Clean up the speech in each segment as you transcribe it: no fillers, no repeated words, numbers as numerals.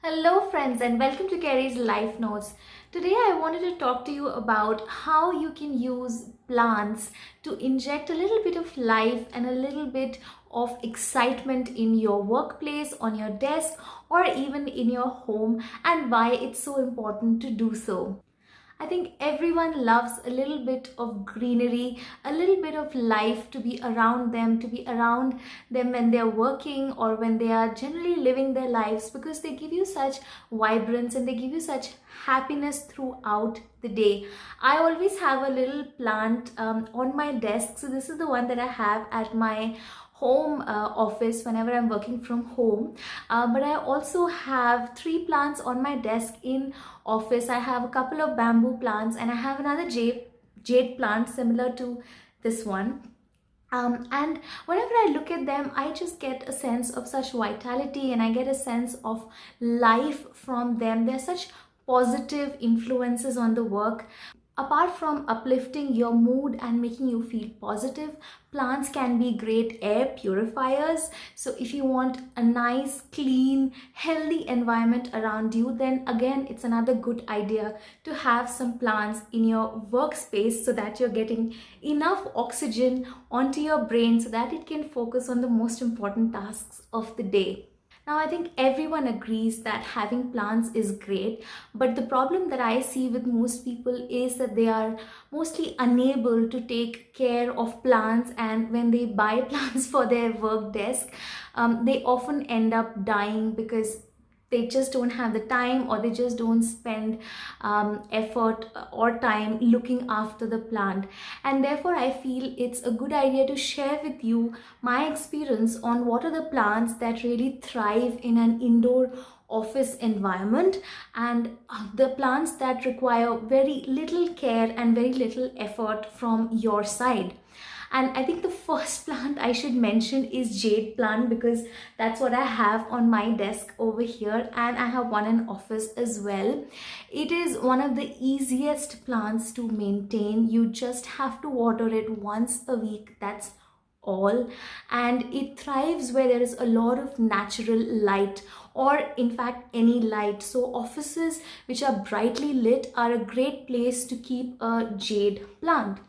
Hello friends and welcome to Keree's Life Notes. Today I wanted to talk to you about how you can use plants to inject a little bit of life and a little bit of excitement in your workplace, on your desk, or even in your home, and why it's so important to do so. I think everyone loves a little bit of greenery, a little bit of life to be around them, when they're working or when they are generally living their lives, because they give you such vibrance and they give you such happiness throughout the day. I always have a little plant on my desk. So this is the one that I have at my home office whenever I'm working from home, but I also have three plants on my desk in office. I have a couple of bamboo plants and I have another jade plant similar to this one. And whenever I look at them, I just get a sense of such vitality and I get a sense of life from them. They're such positive influences on the work. Apart from uplifting your mood and making you feel positive, plants can be great air purifiers. So if you want a nice, clean, healthy environment around you, then again, it's another good idea to have some plants in your workspace so that you're getting enough oxygen onto your brain so that it can focus on the most important tasks of the day. Now, I think everyone agrees that having plants is great, but the problem that I see with most people is that they are mostly unable to take care of plants, and when they buy plants for their work desk, they often end up dying because they just don't have the time, or they just don't spend effort or time looking after the plant. And therefore I feel it's a good idea to share with you my experience on what are the plants that really thrive in an indoor office environment, and the plants that require very little care and very little effort from your side. And I think the first plant I should mention is jade plant, because that's what I have on my desk over here, and I have one in office as well. It is one of the easiest plants to maintain. You just have to water it once a week, that's all. And it thrives where there is a lot of natural light, or in fact any light. So offices which are brightly lit are a great place to keep a jade plant.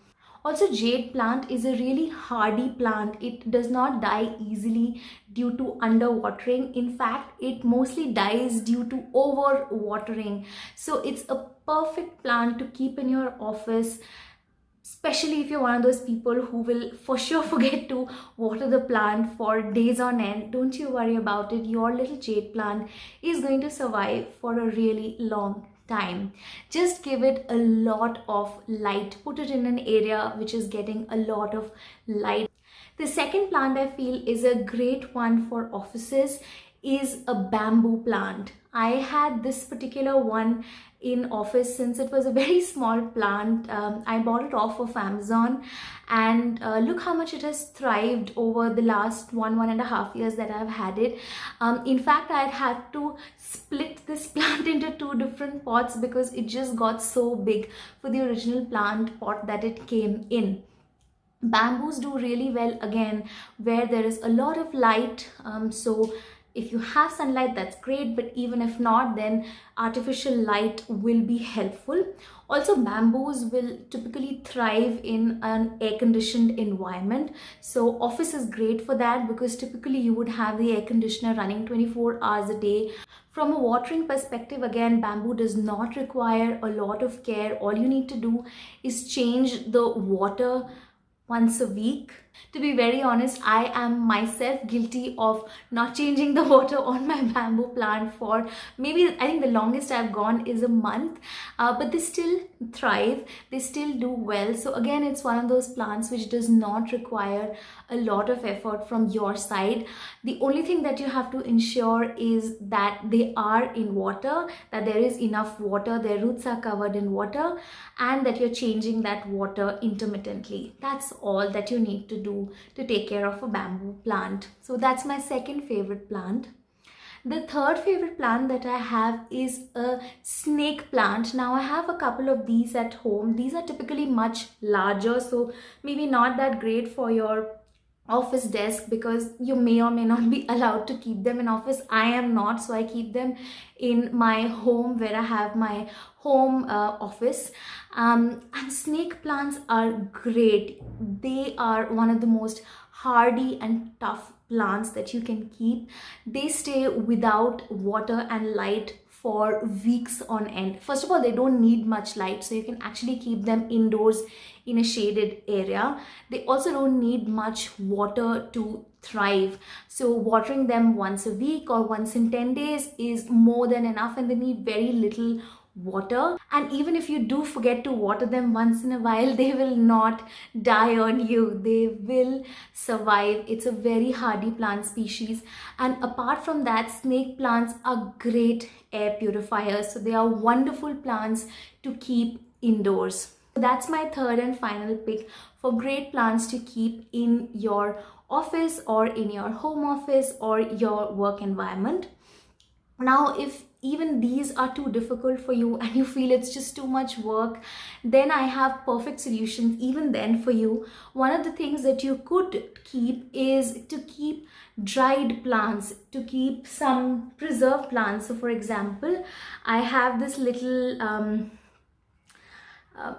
Also, jade plant is a really hardy plant. It does not die easily due to underwatering. In fact, it mostly dies due to overwatering. So it's a perfect plant to keep in your office, especially if you're one of those people who will for sure forget to water the plant for days on end. Don't you worry about it. Your little jade plant is going to survive for a really long time. Just give it a lot of light. Put it in an area which is getting a lot of light. The second plant I feel is a great one for offices is a bamboo plant. I had this particular one in office since it was a very small plant. I bought it off of Amazon, and look how much it has thrived over the last 1.5 years that I've had it. In fact, I had to split this plant into two different pots because it just got so big for the original plant pot that it came in. Bamboos do really well again where there is a lot of light. So if you have sunlight, that's great, but even if not, then artificial light will be helpful. Also, bamboos will typically thrive in an air-conditioned environment. So office is great for that, because typically you would have the air conditioner running 24 hours a day. From a watering perspective, again, bamboo does not require a lot of care. All you need to do is change the water once a week. To be very honest, I am myself guilty of not changing the water on my bamboo plant for maybe, I think the longest I've gone is a month, but they still thrive, they still do well. So again, it's one of those plants which does not require a lot of effort from your side. The only thing that you have to ensure is that they are in water, that there is enough water, their roots are covered in water, and that you're changing that water intermittently. That's all that you need to do to take care of a bamboo plant. So that's my second favorite plant. The third favorite plant that I have is a snake plant. Now I have a couple of these at home. These are typically much larger, so maybe not that great for your office desk, because you may or may not be allowed to keep them in office. I am not, so I keep them in my home where I have my home office. And snake plants are great. They are one of the most hardy and tough plants that you can keep. They stay without water and light for weeks on end. First of all, they don't need much light, so you can actually keep them indoors in a shaded area. They also don't need much water to thrive, so watering them once a week or once in 10 days is more than enough, and they need very little water. And even if you do forget to water them once in a while, they will not die on you. They will survive. It's a very hardy plant species. And apart from that, snake plants are great air purifiers, so they are wonderful plants to keep indoors. That's my third and final pick for great plants to keep in your office or in your home office or your work environment. Now, if even these are too difficult for you and you feel it's just too much work, then I have perfect solutions even then for you. One of the things that you could keep is to keep dried plants, to keep some preserved plants. So for example, I have this little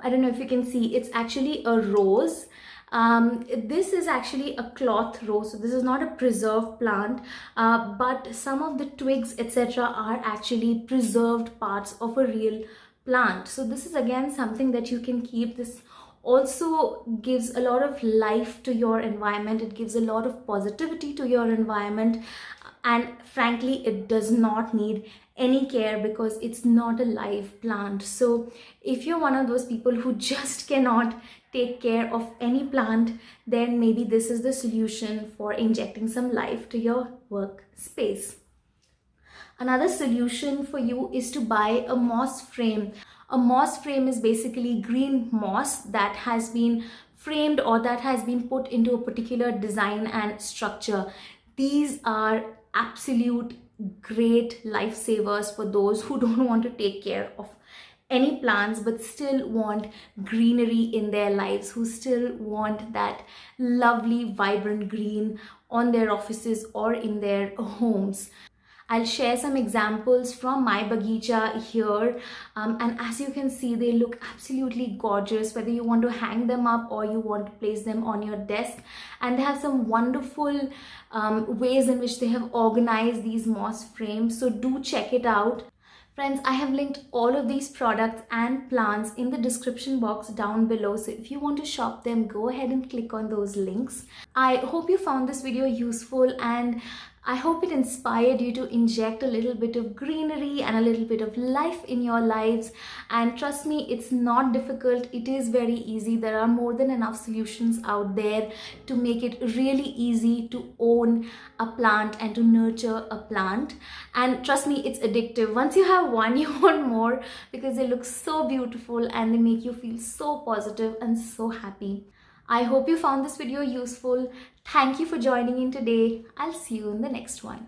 I don't know if you can see, it's actually a rose. This is actually a cloth rose, so this is not a preserved plant, but some of the twigs etc are actually preserved parts of a real plant. So this is again something that you can keep. This also gives a lot of life to your environment. It gives a lot of positivity to your environment, and frankly it does not need any care because it's not a live plant. So if you're one of those people who just cannot take care of any plant, then maybe this is the solution for injecting some life to your workspace. Another solution for you is to buy a moss frame. A moss frame is basically green moss that has been framed or that has been put into a particular design and structure. These are absolute great lifesavers for those who don't want to take care of any plants but still want greenery in their lives, who still want that lovely vibrant green on their offices or in their homes. I'll share some examples from my bagicha here, and as you can see, they look absolutely gorgeous, whether you want to hang them up or you want to place them on your desk. And they have some wonderful ways in which they have organized these moss frames, so do check it out. Friends, I have linked all of these products and plants in the description box down below, so if you want to shop them, go ahead and click on those links. I hope you found this video useful, and I hope it inspired you to inject a little bit of greenery and a little bit of life in your lives. And trust me, it's not difficult. It is very easy. There are more than enough solutions out there to make it really easy to own a plant and to nurture a plant. And trust me, it's addictive. Once you have one, you want more because they look so beautiful and they make you feel so positive and so happy. I hope you found this video useful. Thank you for joining in today. I'll see you in the next one.